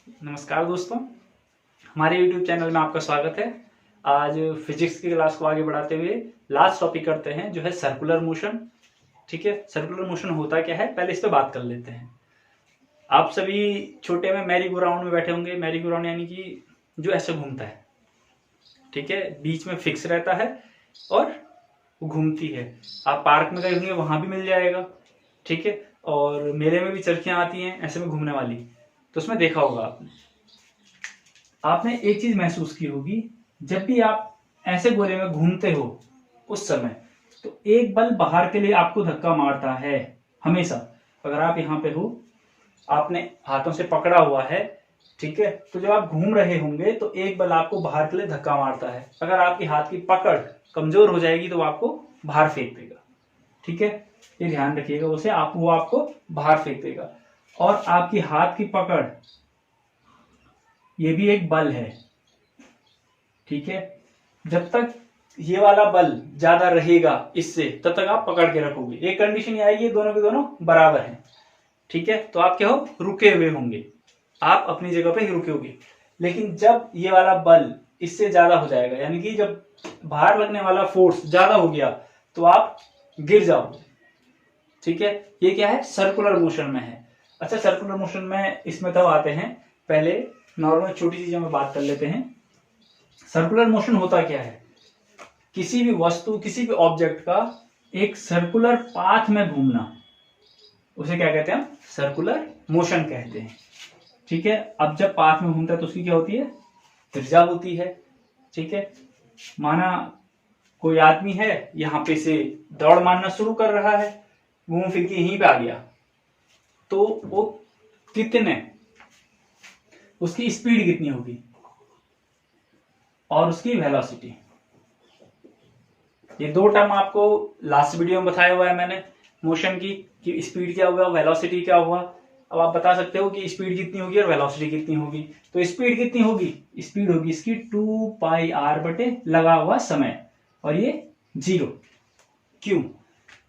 नमस्कार दोस्तों, हमारे YouTube चैनल में आपका स्वागत है। आज फिजिक्स की क्लास को आगे बढ़ाते हुए लास्ट टॉपिक करते हैं जो है सर्कुलर मोशन। ठीक है, सर्कुलर मोशन होता क्या है पहले इस पे बात कर लेते हैं। आप सभी छोटे में मैरी गो राउंड में बैठे होंगे। मैरी गो राउंड यानी कि जो ऐसे घूमता है, ठीक है, बीच में फिक्स रहता है और वो घूमती है। आप पार्क में गए होंगे, वहां भी मिल जाएगा, ठीक है। और मेले में भी चरखियां आती हैं ऐसे में घूमने वाली, तो उसमें देखा होगा आपने एक चीज महसूस की होगी। जब भी आप ऐसे गोले में घूमते हो उस समय तो एक बल बाहर के लिए आपको धक्का मारता है हमेशा। अगर आप यहाँ पे हो, आपने हाथों से पकड़ा हुआ है, ठीक है, तो जब आप घूम रहे होंगे तो एक बल आपको बाहर के लिए धक्का मारता है। अगर आपके हाथ की पकड़ कमजोर हो जाएगी तो वो आपको बाहर फेंक देगा, ठीक है। ये ध्यान रखिएगा, उसे वो आपको बाहर फेंक देगा। और आपकी हाथ की पकड़ ये भी एक बल है, ठीक है। जब तक ये वाला बल ज्यादा रहेगा इससे, तब तक आप पकड़ के रखोगे। एक कंडीशन ये आएगी दोनों के दोनों बराबर हैं, ठीक है, तो आप क्या हो, रुके हुए होंगे, आप अपनी जगह पे ही रुके होंगे। लेकिन जब ये वाला बल इससे ज्यादा हो जाएगा, यानी कि जब बाहर लगने वाला फोर्स ज्यादा हो गया तो आप गिर जाओगे, ठीक है। ये क्या है, सर्कुलर मोशन में है। अच्छा, सर्कुलर मोशन में इसमें तब आते हैं, पहले नॉर्मल छोटी चीजों में बात कर लेते हैं। सर्कुलर मोशन होता क्या है, किसी भी वस्तु किसी भी ऑब्जेक्ट का एक सर्कुलर पाथ में घूमना, उसे क्या कहते हैं हम, सर्कुलर मोशन कहते हैं, ठीक है। अब जब पाथ में घूमता है तो उसकी क्या होती है, त्रिज्या होती है, ठीक है। माना कोई आदमी है, यहां पे से दौड़ मारना शुरू कर रहा है, घूम फिर के यहीं पे आ गया, तो वो कितने, उसकी स्पीड कितनी होगी और उसकी वेलोसिटी। ये दो टर्म आपको लास्ट वीडियो में बताया हुआ है मैंने मोशन की, कि स्पीड क्या हुआ, वेलोसिटी क्या हुआ। अब आप बता सकते हो कि स्पीड कितनी होगी और वेलोसिटी कितनी होगी। तो स्पीड कितनी होगी, स्पीड होगी इसकी 2πr बटे लगा हुआ समय, और ये 0। क्यों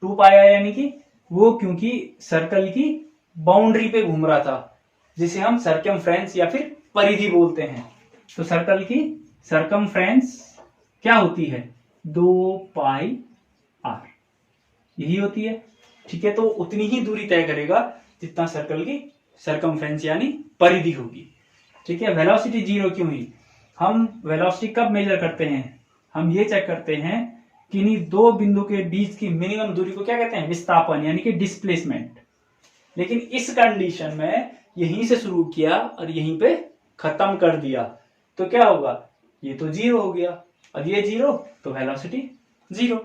2πr, यानी कि वो क्योंकि सर्कल की बाउंड्री पे घूम रहा था, जिसे हम सर्कमफ्रेंस या फिर परिधि बोलते हैं। तो सर्कल की सर्कमफ्रेंस क्या होती है, 2πr यही होती है, ठीक है। तो उतनी ही दूरी तय करेगा जितना सर्कल की सर्कमफ्रेंस यानी परिधि होगी, ठीक है। वेलोसिटी 0 क्यों हुई, हम वेलोसिटी कब मेजर करते हैं, हम ये चेक करते हैं कि इन्हीं दो बिंदु के बीच की मिनिमम दूरी को क्या कहते हैं, विस्थापन यानी कि डिस्प्लेसमेंट। लेकिन इस कंडीशन में यहीं से शुरू किया और यहीं पे खत्म कर दिया, तो क्या होगा, ये तो 0 हो गया, और ये 0 तो वेलोसिटी 0।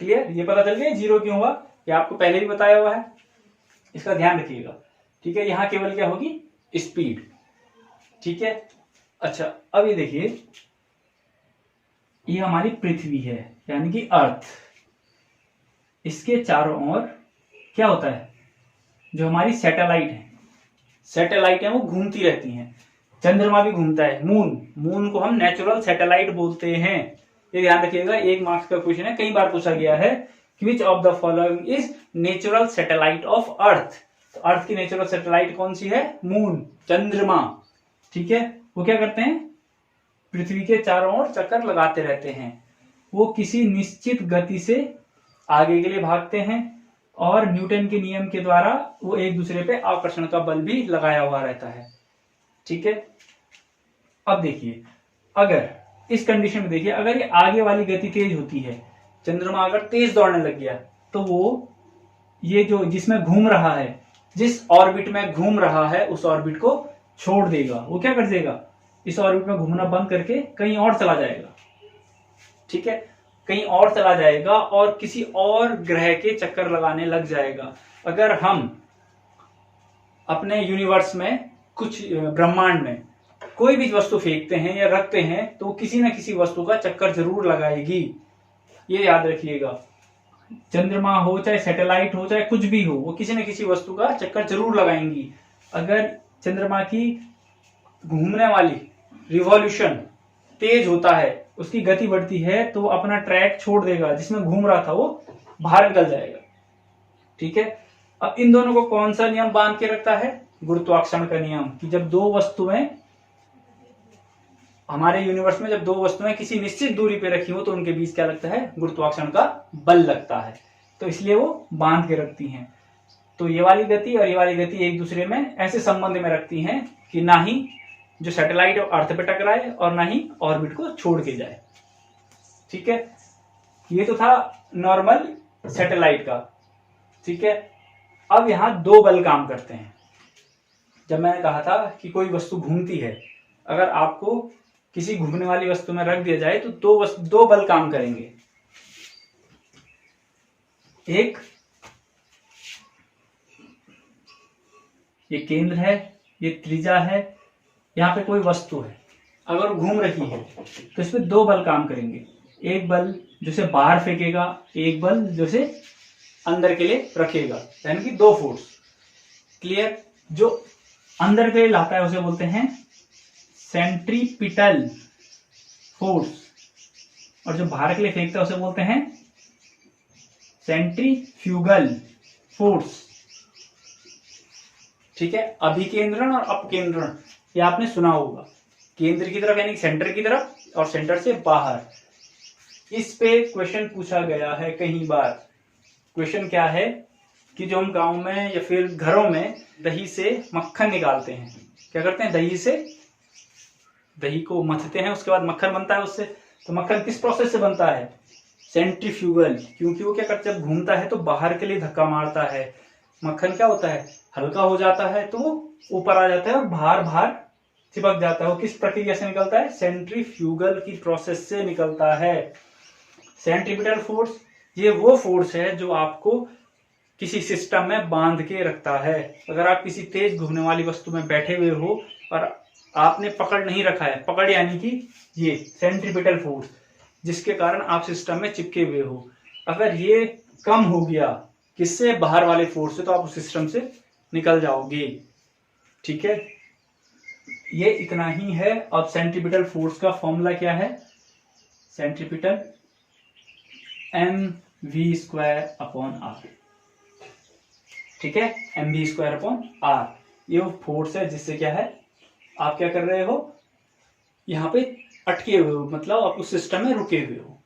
क्लियर, ये पता चल गया 0 क्यों हुआ, ये आपको पहले भी बताया हुआ है, इसका ध्यान रखिएगा, ठीक है। यहां केवल क्या होगी, स्पीड, ठीक है। अच्छा, अब ये देखिए, ये हमारी पृथ्वी है यानी कि अर्थ, इसके चारों ओर क्या होता है, जो हमारी सैटेलाइट है वो घूमती रहती हैं। चंद्रमा भी घूमता है, मून को हम नेचुरल सैटेलाइट बोलते हैं। ये ध्यान रखिएगा, एक मार्क्स का क्वेश्चन है, कई बार पूछा गया है कि which of the following is natural satellite of earth. तो अर्थ की नेचुरल सैटेलाइट कौन सी है, मून, चंद्रमा, ठीक है। वो क्या करते हैं, पृथ्वी के चारों ओर चक्कर लगाते रहते हैं। वो किसी निश्चित गति से आगे के लिए भागते हैं, और न्यूटन के नियम के द्वारा वो एक दूसरे पे आकर्षण का बल भी लगाया हुआ रहता है, ठीक है। अब देखिए, अगर इस कंडीशन में देखिए, अगर ये आगे वाली गति तेज होती है, चंद्रमा अगर तेज दौड़ने लग गया, तो वो ये जो जिसमें घूम रहा है, जिस ऑर्बिट में घूम रहा है, उस ऑर्बिट को छोड़ देगा। वो क्या कर देगा, इस ऑर्बिट में घूमना बंद करके कहीं और चला जाएगा, ठीक है, कहीं और चला जाएगा और किसी और ग्रह के चक्कर लगाने लग जाएगा। अगर हम अपने यूनिवर्स में कुछ ब्रह्मांड में कोई भी वस्तु फेंकते हैं या रखते हैं, तो किसी न किसी वस्तु का चक्कर जरूर लगाएगी, ये याद रखिएगा। चंद्रमा हो चाहे सैटेलाइट हो चाहे कुछ भी हो, वो किसी न किसी वस्तु का चक्कर जरूर लगाएंगी। अगर चंद्रमा की घूमने वाली रिवॉल्यूशन तेज होता है, उसकी गति बढ़ती है, तो अपना ट्रैक छोड़ देगा, जिसमें घूम रहा था वो बाहर निकल जाएगा, ठीक है। अब इन दोनों को कौन सा नियम बांध के रखता है, गुरुत्वाकर्षण का नियम कि जब दो वस्तुएं हमारे यूनिवर्स में, जब दो वस्तुएं किसी निश्चित दूरी पे रखी हो तो उनके बीच क्या लगता है, गुरुत्वाकर्षण का बल लगता है, तो इसलिए वो बांध के रखती हैं। तो ये वाली गति और ये वाली गति एक दूसरे में ऐसे संबंध में रखती हैं कि ना ही जो सैटेलाइट अर्थ पे टकराए और ना ही ऑर्बिट को छोड़ के जाए। ठीक है, ये तो था नॉर्मल सैटेलाइट का। ठीक है, अब यहां दो बल काम करते हैं। जब मैंने कहा था कि कोई वस्तु घूमती है, अगर आपको किसी घूमने वाली वस्तु में रख दिया जाए तो दो बल काम करेंगे। एक, ये केंद्र है, ये त्रिज्या है, यहां पे कोई वस्तु है, अगर घूम रही है तो इसमें दो बल काम करेंगे। एक बल जो से बाहर फेंकेगा, एक बल जो से अंदर के लिए रखेगा, यानी कि दो फोर्स। क्लियर? जो अंदर के लिए लाता है उसे बोलते हैं सेंट्रीपिटल फोर्स, और जो बाहर के लिए फेंकता है उसे बोलते हैं सेंट्रीफ्यूगल फोर्स। ठीक है, अभिकेंद्रण और अपकेंद्रण ये आपने सुना होगा, केंद्र की तरफ यानी सेंटर की तरफ और सेंटर से बाहर। इस पे क्वेश्चन पूछा गया है कई बार। क्वेश्चन क्या है कि जो हम गांव में या फिर घरों में दही से मक्खन निकालते हैं, क्या करते हैं, दही को मथते हैं, उसके बाद मक्खन बनता है उससे। तो मक्खन किस प्रोसेस से बनता है, सेंट्रीफ्यूगल, क्योंकि वो क्या करता है, जब घूमता है तो बाहर के लिए धक्का मारता है, मक्खन क्या होता है, हल्का हो जाता है, तो वो ऊपर आ जाता है और बाहर चिपक जाता है। वो किस प्रक्रिया से निकलता है, सेंट्रीफ्यूगल की प्रोसेस से निकलता है। सेंट्रीपिटल फोर्स ये वो फोर्स है जो आपको किसी सिस्टम में बांध के रखता है। अगर आप किसी तेज घूमने वाली वस्तु में बैठे हुए हो और आपने पकड़ नहीं रखा है, पकड़ यानी कि ये सेंट्रीपिटल फोर्स जिसके कारण आप सिस्टम में चिपके हुए हो, अगर ये कम हो गया किससे, बाहर वाले फोर्स से, तो आप उस सिस्टम से निकल जाओगे। ठीक है, ये इतना ही है। अब सेंट्रीपिटल फोर्स का फॉर्मूला क्या है, सेंट्रीपिटल mv²/r। ठीक है, mv²/r ये वो फोर्स है जिससे क्या है, आप क्या कर रहे हो, यहां पे अटके हुए हो, मतलब आप उस सिस्टम में रुके हुए हो।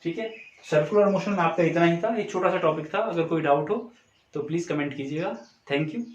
ठीक है, सर्कुलर मोशन में आपका इतना ही था, एक छोटा सा टॉपिक था। अगर कोई डाउट हो तो प्लीज कमेंट कीजिएगा। Thank you.